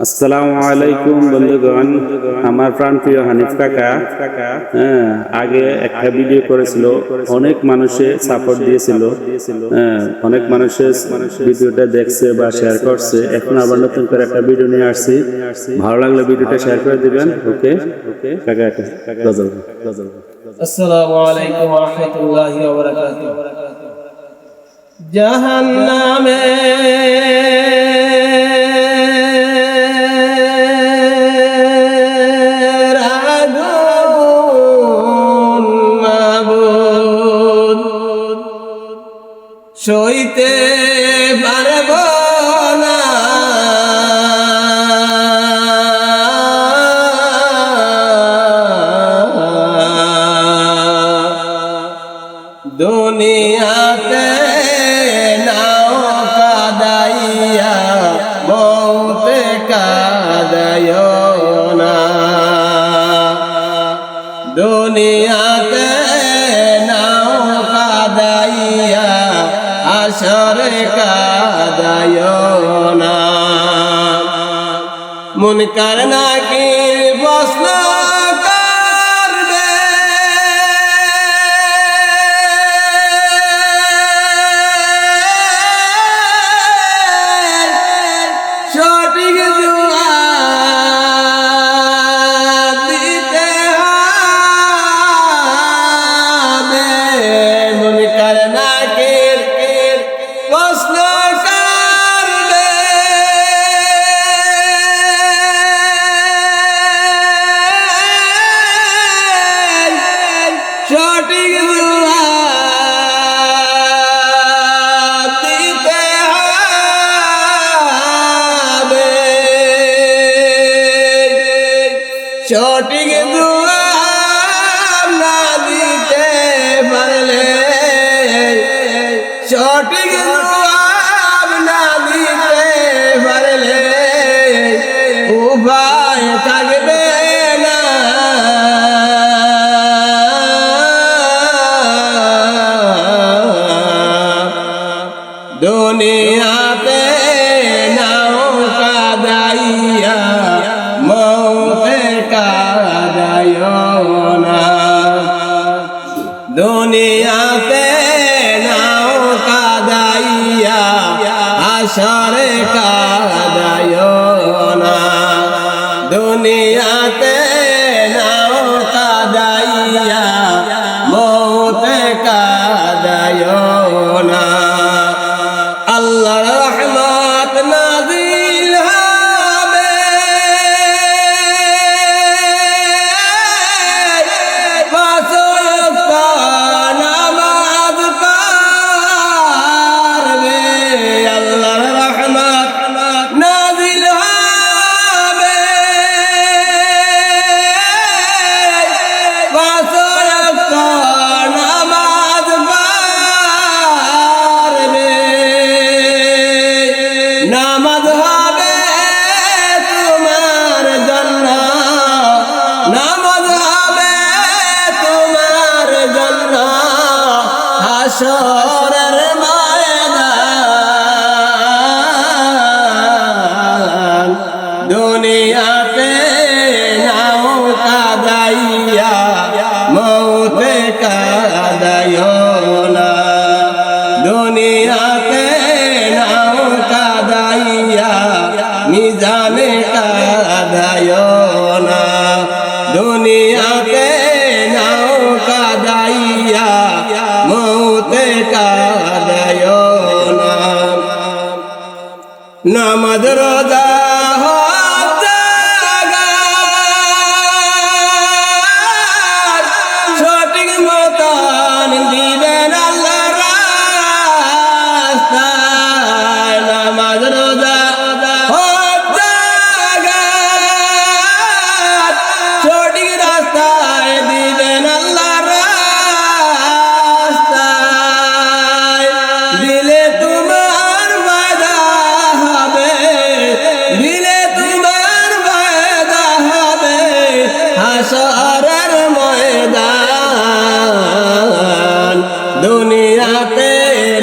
আসসালামু আলাইকুম বন্ধুগণ, আমার প্রাণপ্রিয় হানিফ কাকা আগে একটা ভিডিও করেছিল, অনেক মানুষে সাপোর্ট দিয়েছিল, অনেক মানুষের ভিডিওটা দেখছে বা শেয়ার করছে। এখন আবার নতুন করে একটা ভিডিও নিয়ে আসছি, ভালো লাগলে ভিডিওটা শেয়ার করে দিবেন। ওকে কাকা, আসসালামু আলাইকুম ওয়া রাহমাতুল্লাহি ওয়া বারাকাতুহু। জাহান্নামে সইতে পারব না, দুনিয়াতে নাও কাদাইয়া মৌতে কাদাইও না, দুনিয়াতে নাও কাদাইয়া আসরে কাদাইও না। মুনকার নাকির প্রশ্ন করবে, সঠিক জবাব দিতে হবে। মুনকার নাকির প্রশ্ন করবে, সঠিক জবাব দিতে হবে। সঠিক জবাব না দিতে পারলে, সঠিক জবাব না দিতে পারলে উপায় থাকবে না। দুনিয়াতে নাও কাদাইয়া মৌতে কাদাইও না, দুনিয়াতে নাও কাদাইয়া আসরে কাদাইও না, দুনিয়াতে নাও কাদাইয়া মৌতে কাদাইও না। আল্লাহর রহমত নাযিল হবে, পাঁচ ওয়াক্ত নামাজ পড়বে। আল্লাহর রহমত নাযিল হবে, পাঁচ ওয়াক্ত নামাজ পড়বে। নামাজ হবে তোমার জন্য, নামাজ হবে তোমার জন্য হাসরের ময়দান। দুনিয়াতে নাও কাদাইয়া মৌতে কাদাইও না, দুনিয়াতে নাও কাদাইয়া মিজানে কাদাইও না, দুনিয়াতে নাও কাদাইয়া মৌতে কাদাইও না। নামাজ রোজা হজ যাকাত সঠিক মতন দিবেন আল্লাহর রাস্তায়। নামাজ রোজা হজ যাকাত সঠিক রাস্তায় দিবেন আল্লাহর রাস্তায়। দিলে তোমার ফায়দা হবে, দিলে তোমার ফায়দা হবে হাসরের ময়দান। দুনিয়াতে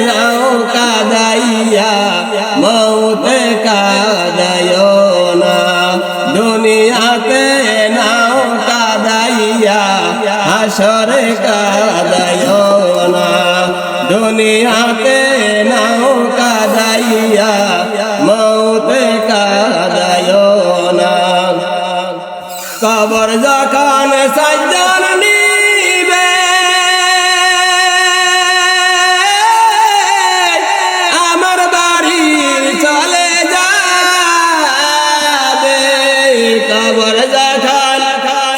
নাও কাদাইয়া মৌতে কাদাইও না। দুনিয়াতে নাও কাদাইয়া হাসরে কাদাইও না দুনিয়াতে নাও কাদাইয়া মৌতে কাদাইও না কবর যখন সাজ্জান নিবে আমার বাড়ি চলে যাবে কবর যখন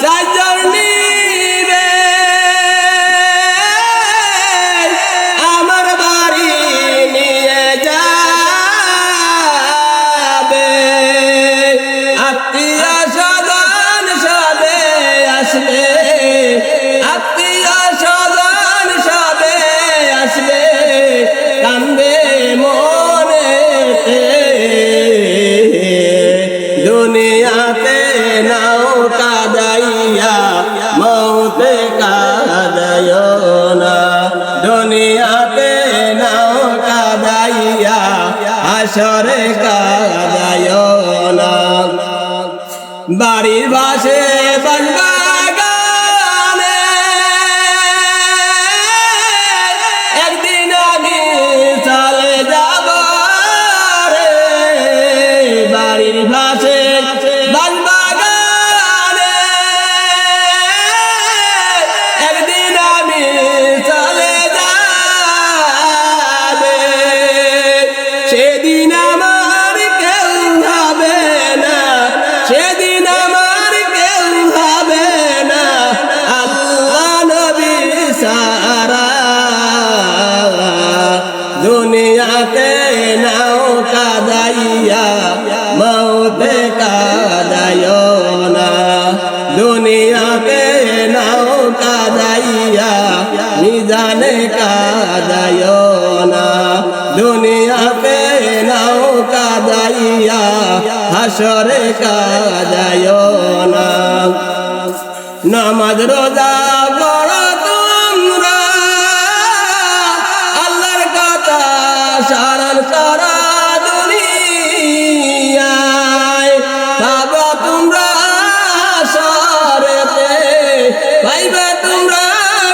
সাজ্জান নিবে আমার বাড়ি নিয়ে যাবে আত্মীয় স্বজন সবে আসবে আত্মীয় স্বজন সবে আসবে কান্দে মনেতে দুনিয়াতে নাও কাদাইয়া মৌতে কাদাইও না দুনিয়াতে নাও কাদাইয়া হাসরে কাদাইও না বাড়ির বাসে বাগানে একদিন আমি চলে যাব রে বাড়ির বাসে বাগানে একদিন আমি চলে যাবে সেদিন আমার কেউ হবে না সেদিন আমার কেউ হবে না আল্লাহ নবী সারা দুনিয়াতে নাও কাদাইয়া মৌতে কাদাইও না দুনিয়াতে নাও কাদাইয়া মিজানে কাদাইও না দুনিয়াতে নাও কাদাইয়া হাসরে কাদাইও না নামাজ রোজা পড়ো তোমরা আল্লাহর কথা স্মরণ করো দুনিয়ায় পাবা তোমরা সরেতে পাইবে তোমরা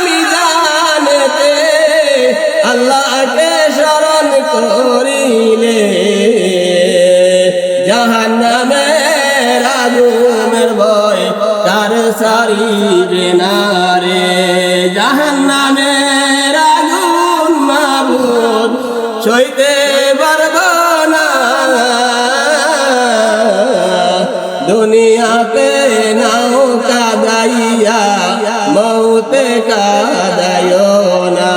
মিজানেতে আল্লাহকে স্মরণ করিলে জাহান্নামের আগুনের ভয় কার সারিবে না রে জাহান্নামের আগুন মাবুদ সইতে পারবো না দুনিয়াতে নাও কাদাইয়া মৌতে কাদাইও না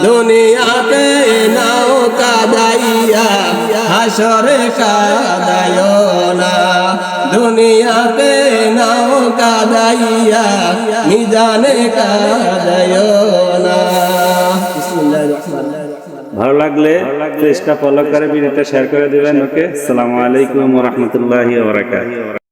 দুনিয়াতে নাও কাদাইয়া হাসরে কাদাইও না দুনিয়াতে নাও কাদাইয়া মিজানে কাদাইও না বিসমিল্লাহির রহমানির রহিম ভালো লাগলে পেজটা ফলো করে ভিডিওটা শেয়ার করে দিবেন ওকে আসসালামু আলাইকুম ওয়া রাহমাতুল্লাহি ওয়া বারাকাতুহু